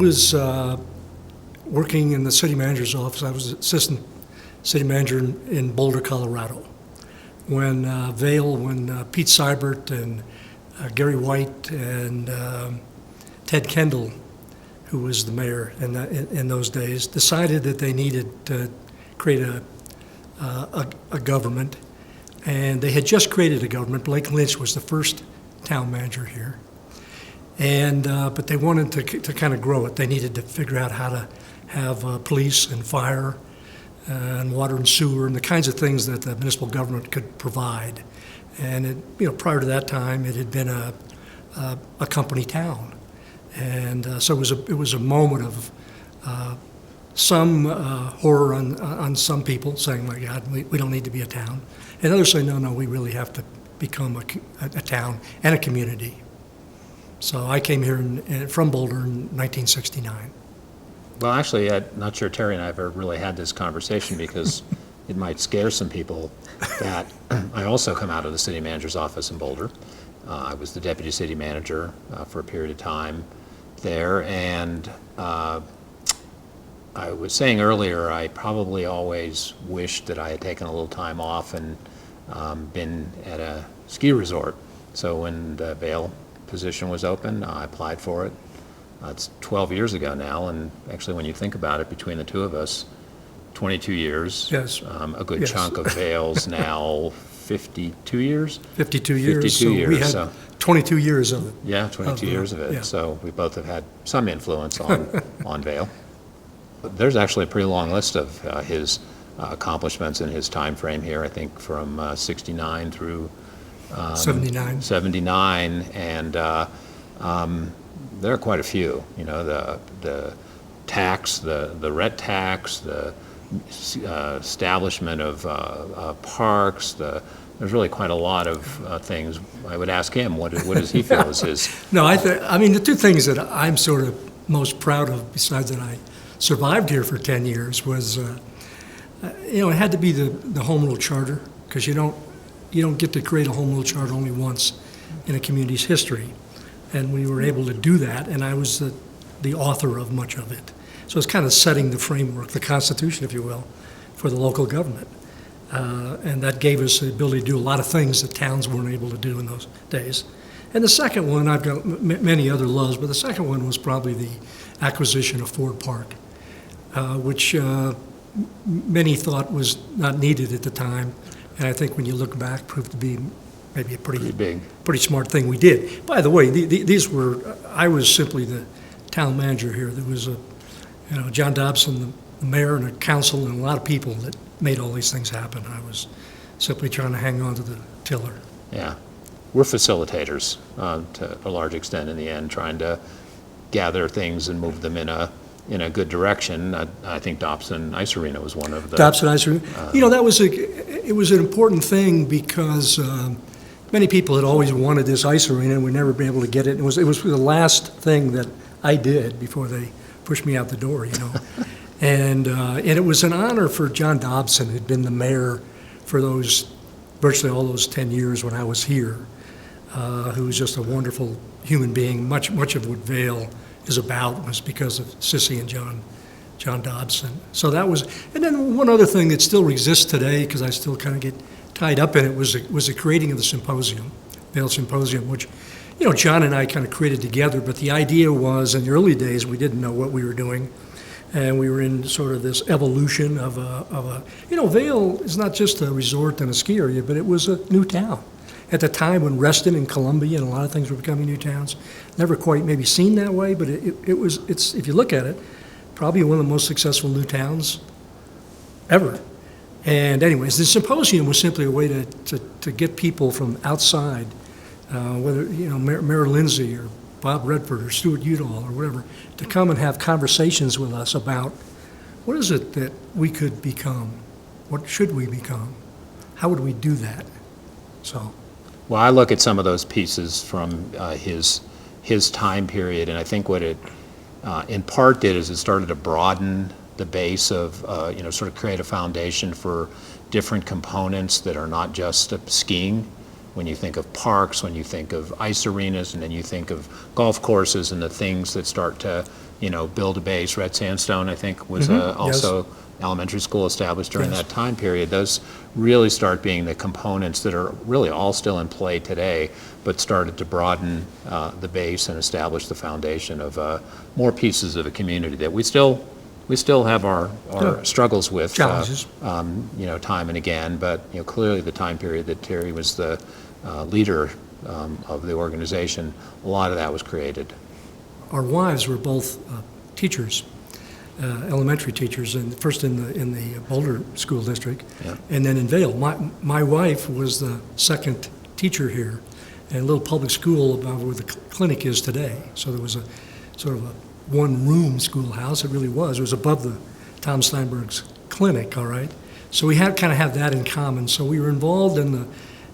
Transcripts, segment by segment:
was working in the city manager's office. I was assistant city manager in Boulder, Colorado, when Vail, when Pete Seibert and Gary White and Ted Kendall, who was the mayor in those days, decided that they needed to create a government. And they had just created a government. Blake Lynch was the first town manager here. But they wanted to kind of grow it. They needed to figure out how to have police and fire and water and sewer and the kinds of things that the municipal government could provide. And prior to that time, it had been a company town. And so it was a moment of some horror on some people saying, my God, we don't need to be a town. And others say, no, we really have to become a town and a community. So I came here from Boulder in 1969. Well, actually, I'm not sure Terry and I have ever really had this conversation because it might scare some people that I also come out of the city manager's office in Boulder. I was the deputy city manager for a period of time there, and I was saying earlier, I probably always wished that I had taken a little time off and been at a ski resort. So when the Vail position was open, I applied for it. It's 12 years ago now, and actually when you think about it, between the two of us, 22 years. Yes. A good chunk of Vail's now 52 years? 52 years. 52 so years. We had So 22 years of it. yeah, 22 years of it. Yeah. So we both have had some influence on Vail. There's actually a pretty long list of his accomplishments in his time frame here, I think from 69 through 79. 79, and there are quite a few. The tax, the rent tax, the establishment of parks. There's really quite a lot of things. I would ask him, what does he feel is his? No, I mean, the two things that I'm sort of most proud of, besides that I survived here for 10 years, was it had to be the home rule charter, because you don't get to create a home rule charter only once in a community's history. And we were able to do that, and I was the author of much of it. So it's kind of setting the framework, the Constitution, if you will, for the local government. And that gave us the ability to do a lot of things that towns weren't able to do in those days. And the second one, I've got many other loves, but the second one was probably the acquisition of Ford Park, which many thought was not needed at the time. And I think when you look back, proved to be maybe a pretty smart thing we did. By the way, I was simply the town manager here. There was John Dobson, the mayor, and a council, and a lot of people that made all these things happen. I was simply trying to hang on to the tiller. Yeah, we're facilitators to a large extent in the end, trying to gather things and move them in a good direction. I think Dobson Ice Arena was one of the... Dobson Ice Arena. It was an important thing because many people had always wanted this ice arena and we'd never been able to get it. It was the last thing that I did before they pushed me out the door, And it was an honor for John Dobson, who'd been the mayor for virtually all those 10 years when I was here, who was just a wonderful human being. Much of what Vail is about was because of Sissy and John Dobson. So that was, and then one other thing that still exists today, because I still kind of get tied up in it, was the creating of the symposium, Vail Symposium, which, John and I kind of created together, but the idea was, in the early days, we didn't know what we were doing, and we were in sort of this evolution of Vail is not just a resort and a ski area, but it was a new town. At the time when Reston and Columbia and a lot of things were becoming new towns, never quite maybe seen that way, but it's if you look at it, probably one of the most successful new towns ever. And anyways, the symposium was simply a way to get people from outside, whether Mayor Lindsay or Bob Redford or Stuart Udall or whatever, to come and have conversations with us about what is it that we could become, what should we become, how would we do that? So. Well, I look at some of those pieces from his time period, and I think what it in part did is it started to broaden the base of, sort of create a foundation for different components that are not just skiing when you think of parks, when you think of ice arenas, and then you think of golf courses and the things that start to, build a base. Red Sandstone, I think, was also elementary school established during that time period. Those really start being the components that are really all still in play today, but started to broaden the base and establish the foundation of more pieces of a community that we still have our struggles with, challenges, time and again. But clearly the time period that Terry was the leader of the organization, a lot of that was created. Our wives were both teachers, elementary teachers, and first in the Boulder School District, and then in Vail. My wife was the second teacher here, in a little public school about where the clinic is today. So there was a sort of a one-room schoolhouse. It really was. It was above the Tom Steinberg's clinic. All right. So we had kind of have that in common. So we were involved in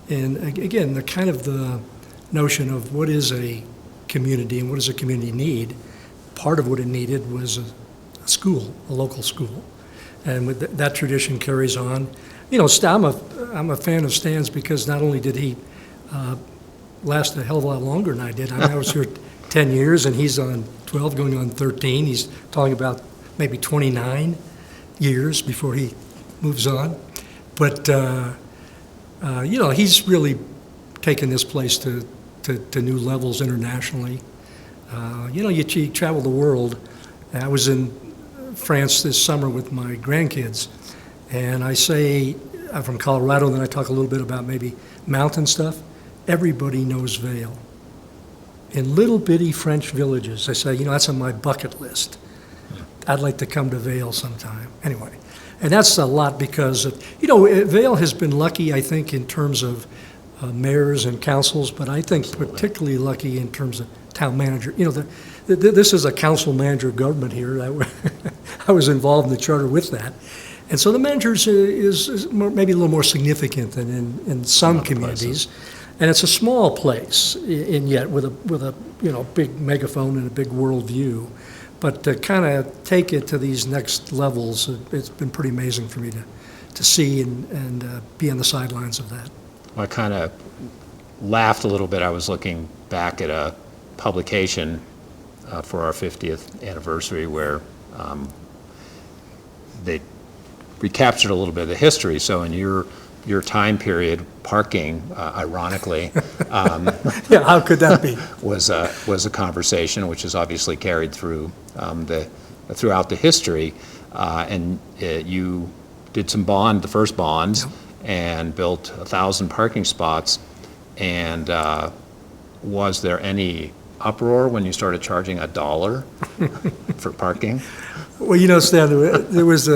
again the kind of the notion of what is a community and what does a community need. Part of what it needed was a school, a local school, and with that tradition carries on. I'm a fan of Stan's because not only did he last a hell of a lot longer than I did. I was here 10 years, and he's on 12, going on 13. He's talking about maybe 29 years before he moves on. But he's really taken this place to new levels internationally. You travel the world. I was in France this summer with my grandkids, and I say, I'm from Colorado, and then I talk a little bit about maybe mountain stuff. Everybody knows Vail. In little bitty French villages, I say, that's on my bucket list. I'd like to come to Vail sometime. Anyway, and that's a lot because Vail has been lucky, I think, in terms of mayors and councils, but I think particularly lucky in terms of town manager. This is a council manager government here. I was involved in the charter with that. And so the manager is maybe a little more significant than in some communities. And it's a small place, and yet with a big megaphone and a big world view. But to kind of take it to these next levels, it's been pretty amazing for me to see and be on the sidelines of that. I kind of laughed a little bit. I was looking back at a publication for our 50th anniversary where they recaptured a little bit of the history. So in your time period, parking, ironically, how could that be? was a conversation which is obviously carried through throughout the history, and you did the first bonds, and built 1,000 parking spots. And was there any uproar when you started charging $1 for parking? Well, Stan, there was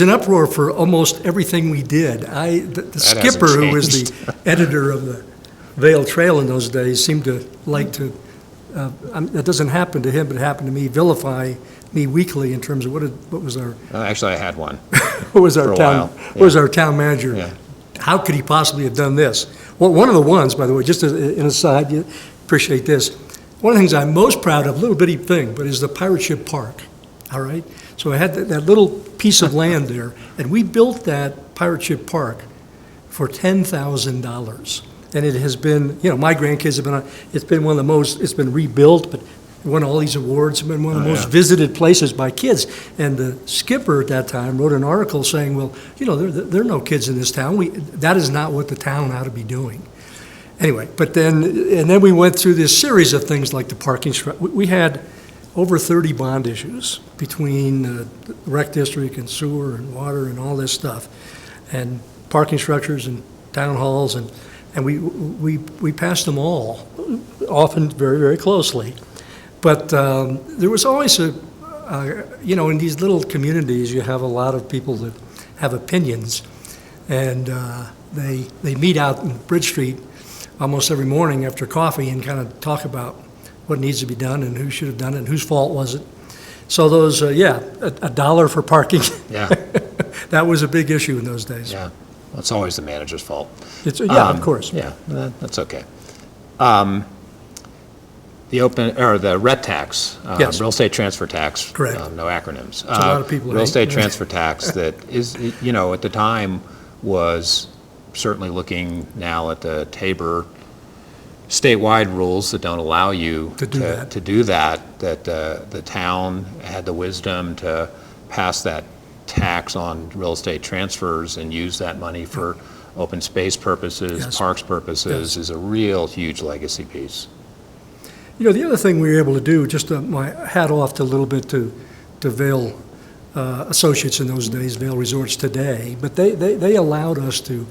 an uproar for almost everything we did. The skipper, who was the editor of the Vail Trail in those days, seemed to like to, that doesn't happen to him, but it happened to me, vilify me weekly in terms of what was our... Actually, I had one. What was our town? What was our town manager? Yeah. How could he possibly have done this? Well, one of the ones, by the way, just as an aside, you appreciate this. One of the things I'm most proud of, little bitty thing, but is the Pirate Ship Park. All right. So I had that little piece of land there, and we built that Pirate Ship Park for $10,000. And it has been, my grandkids have been on. It's been one of the most. It's been rebuilt, but it won all these awards. It's been one of the most visited places by kids. And the skipper at that time wrote an article saying, well, there are no kids in this town. That is not what the town ought to be doing. Anyway, but then we went through this series of things like the parking. We had over 30 bond issues between the rec district and sewer and water and all this stuff, and parking structures and town halls, and we passed them all, often very, very closely. But there was always in these little communities, you have a lot of people that have opinions, and they meet out in Bridge Street almost every morning after coffee and kind of talk about what needs to be done and who should have done it and whose fault was it. So those, $1 for parking. Yeah. That was a big issue in those days. Yeah. Well, it's always the manager's fault. Of course. Yeah, that's okay. The RET tax, Yes. real estate transfer tax. Correct. No acronyms. a lot of people Real hate. estate transfer tax that is, at the time was certainly looking now at the Tabor statewide rules that don't allow you To do that. to do that, the town had the wisdom to pass that tax on real estate transfers and use that money for open space purposes, Yes. parks purposes, Yes. is a real huge legacy piece. You know, the other thing we were able to do, just my hat off to a little bit to Vail Associates in those days, Vail Resorts today, but they allowed us to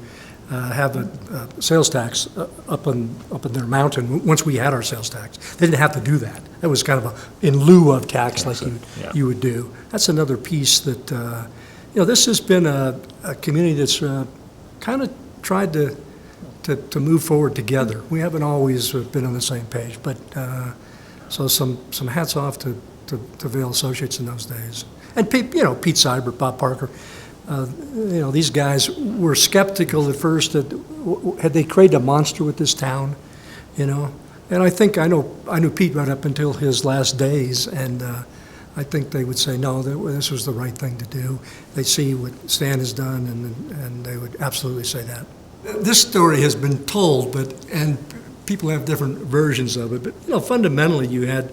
have a sales tax up in their mountain once we had our sales tax. They didn't have to do that. That was kind of in lieu of tax like you would do. That's another piece that, this has been a community that's kind of tried to move forward together. We haven't always been on the same page, but so some hats off to Vail Associates in those days. And Pete Seibert, Bob Parker, these guys were skeptical at first that had they created a monster with this town, And I think I knew Pete right up until his last days, and I think they would say no, this was the right thing to do. They see what Stan has done, and they would absolutely say that. This story has been told, and people have different versions of it. But fundamentally, you had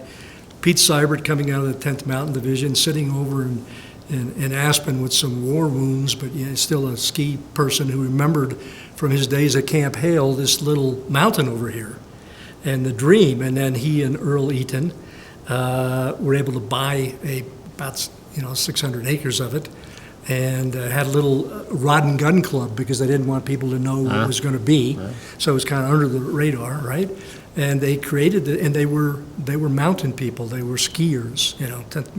Pete Seibert coming out of the 10th Mountain Division, sitting over in Aspen with some war wounds, but still a ski person who remembered from his days at Camp Hale this little mountain over here, and the dream. And then he and Earl Eaton were able to buy about 600 acres of it, and had a little rod and gun club because they didn't want people to know what it was going to be. Right. So it was kind of under the radar, right? And they created it, and they were mountain people. They were skiers,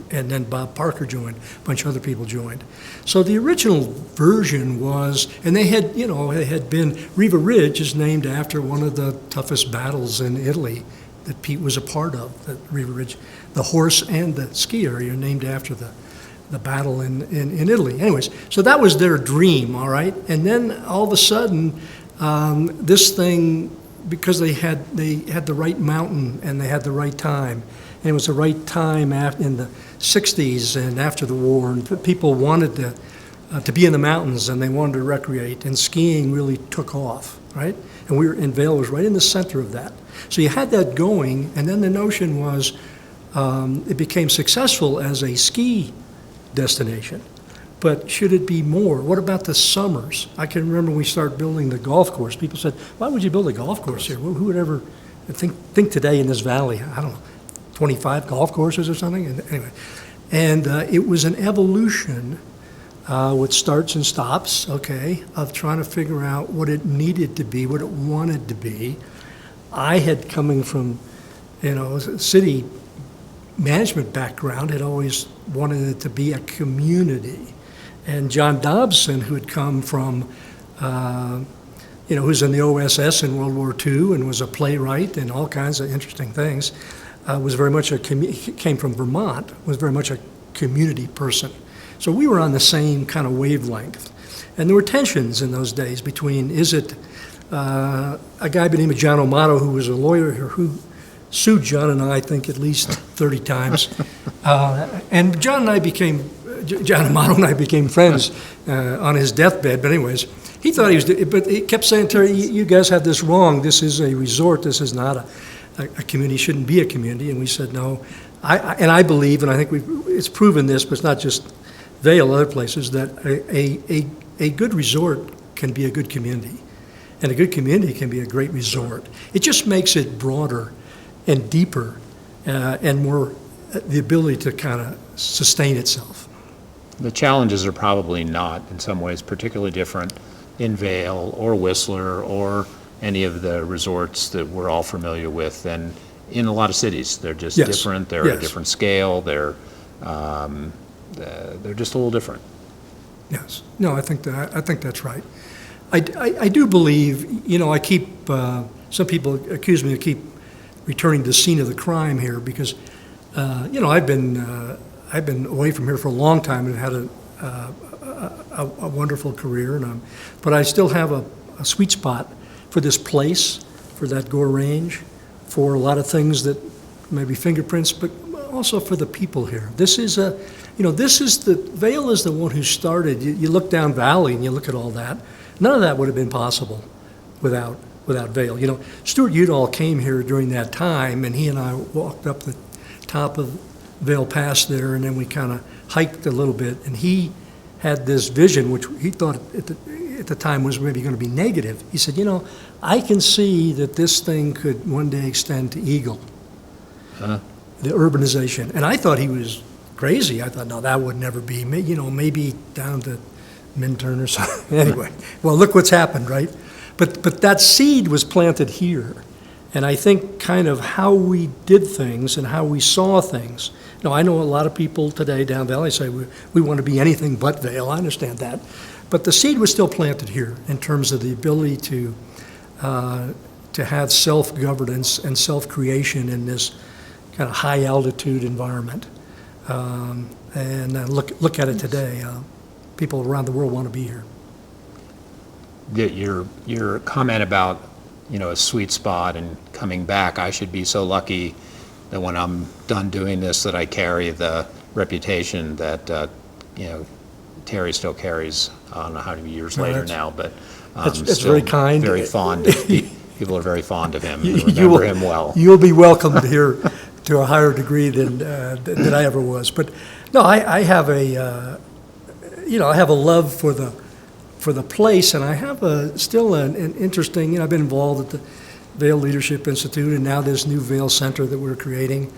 and then Bob Parker joined, a bunch of other people joined. So the original version was, and they had been, Riva Ridge is named after one of the toughest battles in Italy that Pete was a part of, the Riva Ridge. The horse and the ski area are named after the battle in Italy. Anyways, so that was their dream, all right? And then all of a sudden, this thing, because they had the right mountain and they had the right time, and it was the right time in the 60s and after the war, and people wanted to be in the mountains and they wanted to recreate, and skiing really took off, right? And Vail was right in the center of that. So you had that going, and then the notion was it became successful as a ski destination, but should it be more? What about the summers? I can remember when we started building the golf course, people said, why would you build a golf course here? Well, who would ever think today in this valley, I don't know, 25 golf courses or something? And anyway, and it was an evolution with starts and stops, okay, of trying to figure out what it needed to be, what it wanted to be. I had, coming from, city management background, had always wanted it to be a community. And John Dobson, who had come from, who was in the OSS in World War II and was a playwright and all kinds of interesting things, was very much he came from Vermont, was very much a community person. So we were on the same kind of wavelength. And there were tensions in those days between, is it a guy by the name of John O'Mato, who was a lawyer who sued John and I think at least 30 times. And John Amato and I became friends on his deathbed. But anyways, he thought but he kept saying, Terry, you guys have this wrong. This is a resort. This is not a community. It shouldn't be a community. And we said, no. I believe, and I think it's proven this, but it's not just Vail, other places, that a good resort can be a good community. And a good community can be a great resort. It just makes it broader and deeper and more the ability to kind of sustain itself. The challenges are probably not, in some ways, particularly different in Vail or Whistler or any of the resorts that we're all familiar with than in a lot of cities. They're just different. They're at a different scale. They're just a little different. Yes. No, I think that's right. I do believe, I keep, some people accuse me of keep returning to the scene of the crime here because, I've been away from here for a long time and had a wonderful career, but I still have a sweet spot for this place, for that Gore Range, for a lot of things that maybe fingerprints, but also for the people here. This is Vail is the one who started. You look down Valley and you look at all that. None of that would have been possible without Vail. You know, Stuart Udall came here during that time, and he and I walked up the top of Vail Pass there, and then we kind of hiked a little bit, and he had this vision, which he thought at the time was maybe going to be negative. He said, you know, I can see that this thing could one day extend to Eagle, the urbanization. And I thought he was crazy. I thought, no, that would never be, you know, maybe down to Minturn or something. Anyway, well, look what's happened, right? But that seed was planted here. And I think kind of how we did things and how we saw things. Now, I know a lot of people today down Valley say we want to be anything but Vail. I understand that. But the seed was still planted here in terms of the ability to have self-governance and self-creation in this kind of high-altitude environment. And look at it today. People around the world want to be here. Your comment about, you know, a sweet spot and coming back, I should be so lucky that when I'm done doing this that I carry the reputation that, you know, Terry still carries. I don't know how many years later now, but it's very kind. Very fond. People are very fond of him and remember him well. You'll be welcomed here to a higher degree than I ever was. But no, I have a I have a love for the place, and I have still an interesting. You know, I've been involved at the Vail Leadership Institute, and now this new Vail Center that we're creating.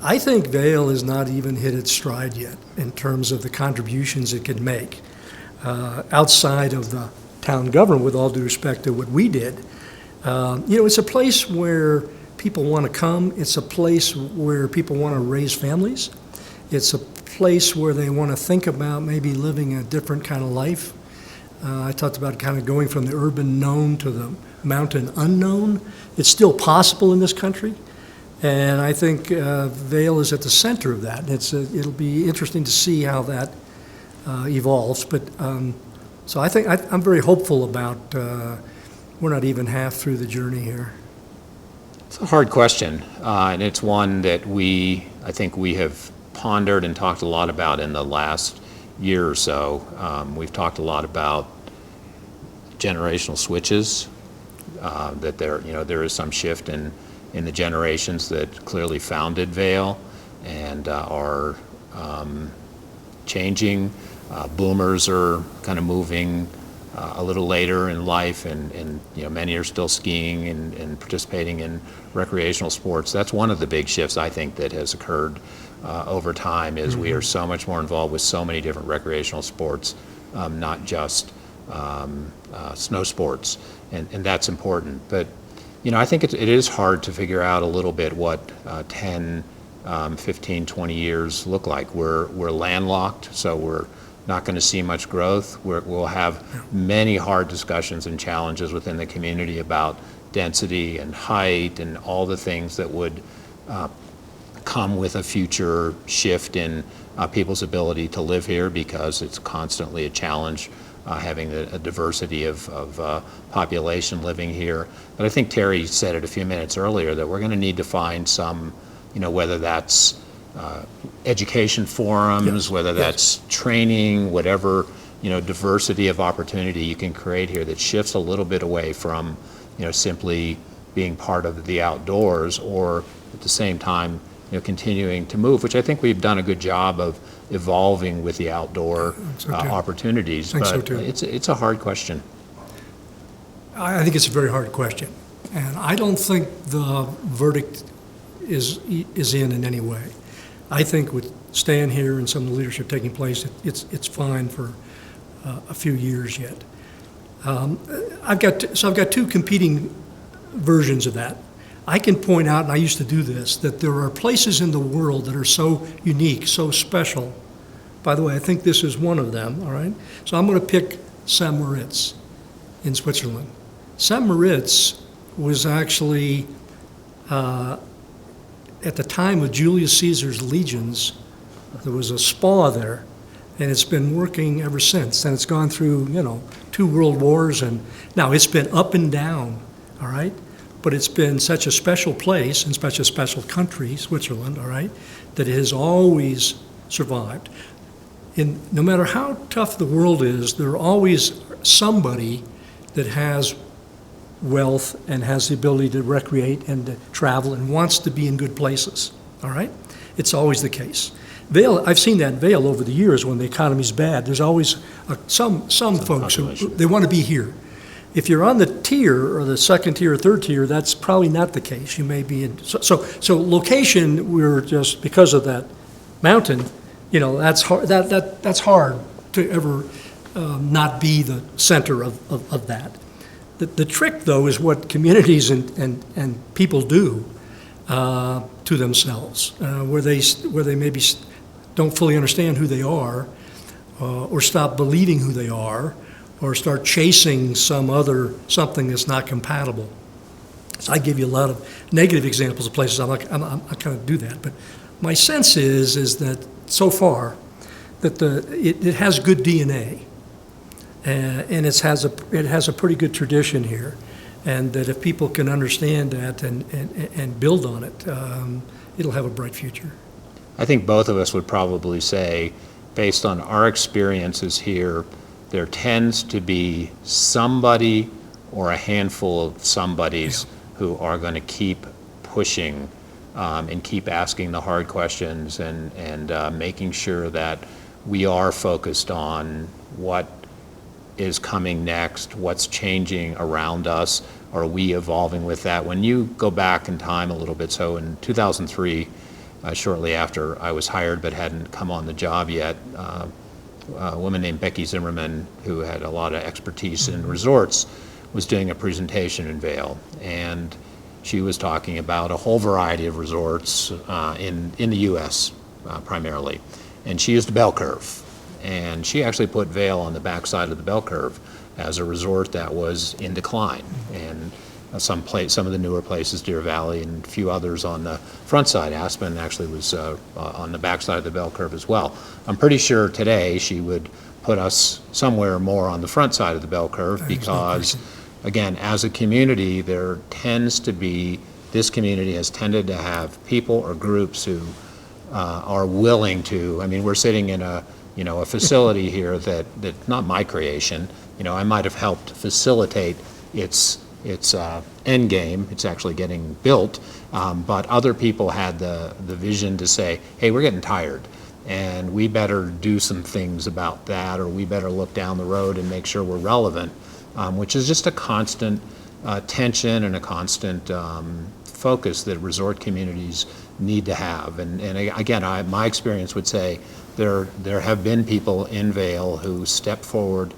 I think Vail has not even hit its stride yet in terms of the contributions it can make outside of the town government, with all due respect to what we did. You know, it's a place where people want to come. It's a place where people want to raise families. It's a place where they want to think about maybe living a different kind of life. I talked about kind of going from the urban known to the mountain unknown. It's still possible in this country. And I think Vail is at the center of that. It'll be interesting to see how that evolves. But so I think I'm very hopeful about. We're not even half through the journey here. It's a hard question, and it's one that I think we have pondered and talked a lot about in the last year or so. We've talked a lot about generational switches. That there is some shift in the generations that clearly founded Vail and are changing. Boomers are kind of moving a little later in life, and you know, many are still skiing and participating in recreational sports. That's one of the big shifts I think that has occurred over time. Is we are so much more involved with so many different recreational sports, not just snow sports, and that's important. But you know, I think it is hard to figure out a little bit what 10, 15, 20 years look like. We're landlocked, so we're not going to see much growth. We'll have many hard discussions and challenges within the community about density and height and all the things that would come with a future shift in people's ability to live here, because it's constantly a challenge having a diversity of population living here. But I think Terry said it a few minutes earlier that we're going to need to find some, you know, whether that's education forums, whether that's training, whatever, you know, diversity of opportunity you can create here that shifts a little bit away from, you know, simply being part of the outdoors, or at the same time, you know, continuing to move, which I think we've done a good job of evolving with the outdoor opportunities. But it's a hard question. I think it's a very hard question, and I don't think the verdict is in any way. I think with staying here and some of the leadership taking place, it's fine for a few years yet. I've got two competing versions of that. I can point out, and I used to do this, that there are places in the world that are so unique, so special. By the way, I think this is one of them, all right? So I'm going to pick St. Moritz in Switzerland. St. Moritz was actually, at the time of Julius Caesar's legions, there was a spa there, and it's been working ever since. And it's gone through, you know, 2 world wars, and now it's been up and down, all right? But it's been such a special place and such a special country, Switzerland, all right, that it has always survived. No matter how tough the world is, there always somebody that has wealth and has the ability to recreate and to travel and wants to be in good places, all right? It's always the case. Vail, I've seen that in Vail over the years when the economy's bad. There's always some folks who population. they want to be here. If you're on the tier or the second tier or third tier, that's probably not the case. You may be in, so location, we're just, because of that mountain, that's hard, that's hard to ever not be the center of that. The trick, though, is what communities and people do to themselves, where they maybe don't fully understand who they are, or stop believing who they are, or start chasing something that's not compatible. So I give you a lot of negative examples of places I'm kind of do that, but my sense is that so far that it has good DNA, and it has a pretty good tradition here, and that if people can understand that and build on it, it'll have a bright future. I think both of us would probably say, based on our experiences here, there tends to be somebody or a handful of somebodies who are going to keep pushing and keep asking the hard questions and making sure that we are focused on what is coming next, what's changing around us, are we evolving with that? When you go back in time a little bit, so in 2003, shortly after I was hired but hadn't come on the job yet, a woman named Becky Zimmerman, who had a lot of expertise in resorts, was doing a presentation in Vail, and she was talking about a whole variety of resorts in the U.S. Primarily, and she used a bell curve, and she actually put Vail on the backside of the bell curve as a resort that was in decline, and some of the newer places, Deer Valley and a few others on the front side. Aspen actually was on the back side of the bell curve as well. I'm pretty sure today she would put us somewhere more on the front side of the bell curve because, again, as a community, this community has tended to have people or groups who are willing to, we're sitting in a facility here that's not my creation. I might have helped facilitate its end game. It's actually getting built, but other people had the vision to say, hey, we're getting tired and we better do some things about that, or we better look down the road and make sure we're relevant, which is just a constant tension and a constant focus that resort communities need to have. And again, my experience would say there have been people in Vail who stepped forward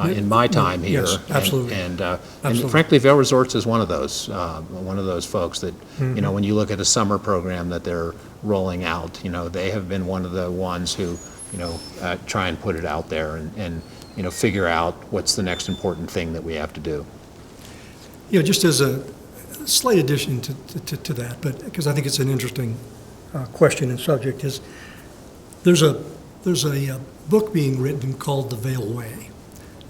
in my time here. Yes, absolutely. And frankly, Vail Resorts is one of those folks that, when you look at a summer program that they're rolling out, they have been one of the ones who, try and put it out there and figure out what's the next important thing that we have to do. Just as a slight addition to that, but because I think it's an interesting question and subject, is there's a book being written called The Vail Way.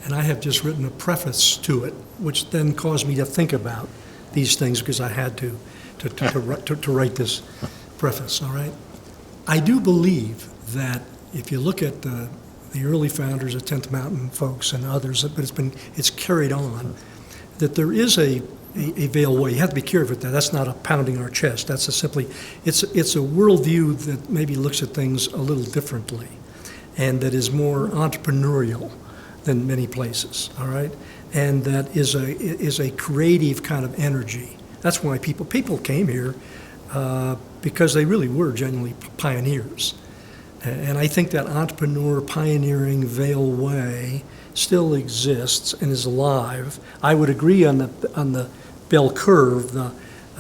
And I have just written a preface to it, which then caused me to think about these things because I had to write this preface, all right? I do believe that if you look at the early founders of 10th Mountain folks and others, but it's carried on, that there is a Vail way. You have to be careful with that. That's not a pounding our chest. That's it's a worldview that maybe looks at things a little differently and that is more entrepreneurial than many places, all right? And that is a creative kind of energy. That's why people came here because they really were genuinely pioneers. And I think that entrepreneur, pioneering Vail way still exists and is alive. I would agree on the bell curve, the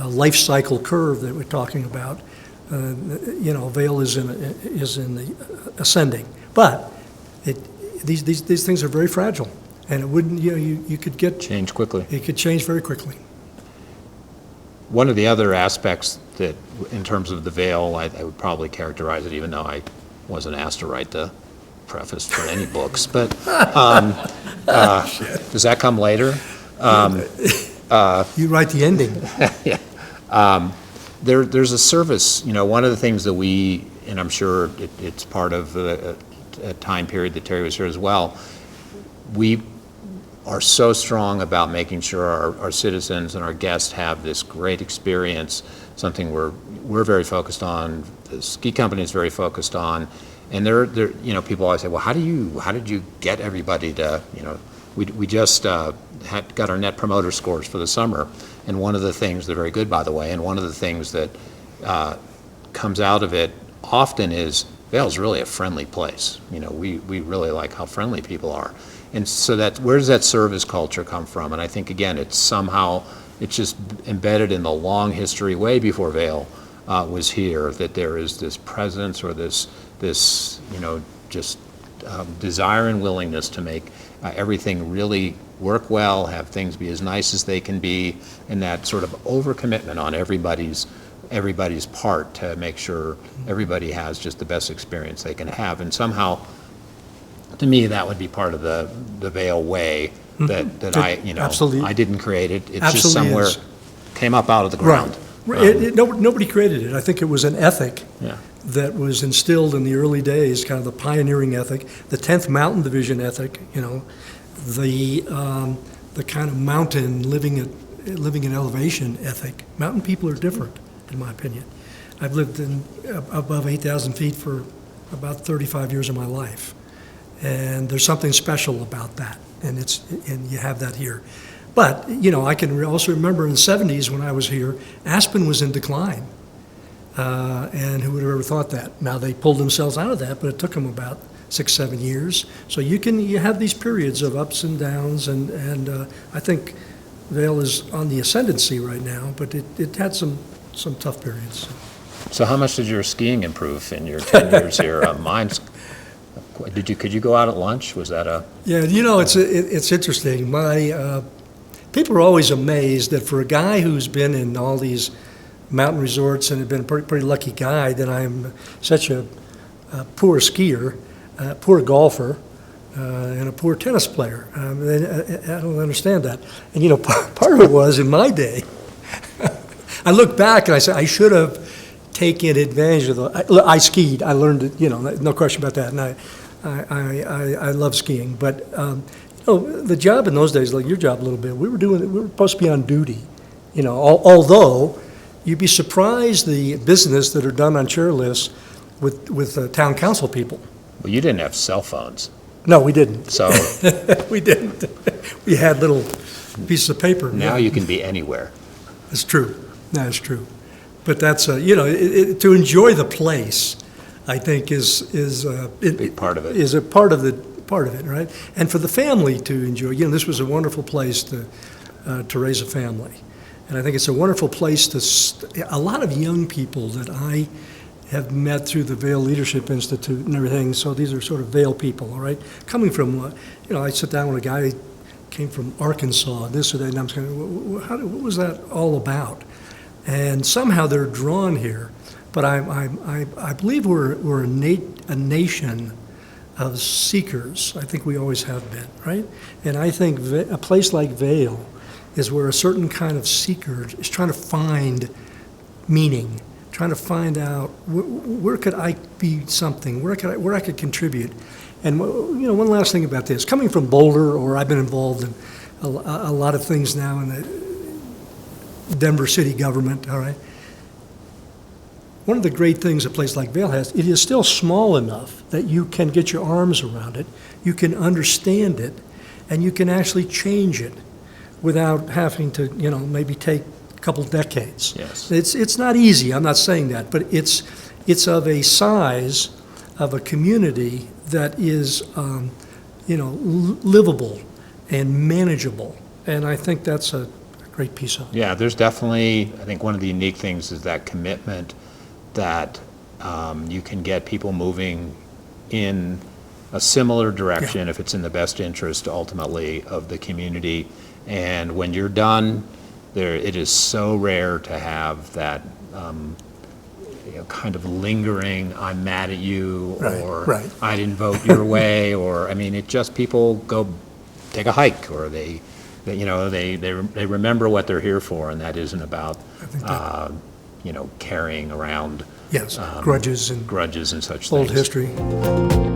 life cycle curve that we're talking about. Vail is in the ascending, but these things are very fragile, and it wouldn't. You could get change quickly. It could change very quickly. One of the other aspects that, in terms of the Vail, I would probably characterize it, even though I wasn't asked to write the preface for any books, but does that come later? You write the ending. Yeah. There's a service. One of the things that we, and I'm sure it's part of a time period that Terry was here as well, we are so strong about making sure our citizens and our guests have this great experience, something we're very focused on, the ski company is very focused on, and they're people always say, well, how did you get everybody to, we just got our net promoter scores for the summer, and one of the things, they're very good, by the way, and one of the things that comes out of it often is Vail's really a friendly place. We really like how friendly people are. And so where does that service culture come from? And I think, again, it's just embedded in the long history, way before Vail was here, that there is this presence or this just desire and willingness to make everything really work well, have things be as nice as they can be, and that sort of overcommitment on everybody's part to make sure everybody has just the best experience they can have. And somehow, to me, that would be part of the Vail way that Absolutely. I didn't create it. It's Absolutely just somewhere is. Came up out of the ground. Right. Nobody created it. I think it was an ethic Yeah. that was instilled in the early days, kind of the pioneering ethic, the 10th Mountain Division ethic, the kind of mountain living in elevation ethic. Mountain people are different, in my opinion. I've lived in above 8,000 feet for about 35 years of my life. And there's something special about that, and you have that here. But, I can also remember in the 70s when I was here, Aspen was in decline. And who would have ever thought that? Now, they pulled themselves out of that, but it took them about 6-7 years. So you have these periods of ups and downs, and I think Vail is on the ascendancy right now, but it had some tough periods. So how much did your skiing improve in your 10 years here? Mine's could you go out at lunch? Was that a... Yeah, it's interesting. People are always amazed that for a guy who's been in all these mountain resorts and have been a pretty lucky guy, that I'm such a poor skier, poor golfer, and a poor tennis player. I don't understand that. And part of it was in my day. I look back and I say I should have taken advantage of I skied. I learned it. No question about that. And I love skiing, but the job in those days, like your job a little bit, we were supposed to be on duty. Although you'd be surprised the business that are done on chairlifts with town council people. Well, you didn't have cell phones. No, we didn't. So we didn't. We had little pieces of paper. Now you can be anywhere. It's true. That is true. But that's to enjoy the place, I think is a big part of it. Is a part of it, right? And for the family to enjoy. This was a wonderful place to raise a family, and I think it's a wonderful place a lot of young people that I have met through the Vail Leadership Institute and everything. So these are sort of Vail people, all right? Coming from, I sit down with a guy who came from Arkansas, this or that, and I'm saying, what was that all about? And somehow they're drawn here. But I believe we're a nation of seekers. I think we always have been, right? And I think a place like Vail is where a certain kind of seeker is trying to find meaning, trying to find out where could I be something, where I could contribute. And one last thing about this, coming from Boulder, or I've been involved in a lot of things now in the Denver city government, all right? One of the great things a place like Vail has, it is still small enough that you can get your arms around it, you can understand it, and you can actually change it without having to, maybe take a couple decades. Yes. It's not easy, I'm not saying that, but it's of a size of a community that is, livable and manageable, and I think that's a great piece of it. Yeah, there's definitely, I think one of the unique things is that commitment that you can get people moving in a similar direction if it's in the best interest ultimately of the community. And when you're done, it is so rare to have that kind of lingering, I'm mad at you, or I didn't vote your way, or, it just people go take a hike, or they remember what they're here for, and that isn't about carrying around grudges and such old things. history.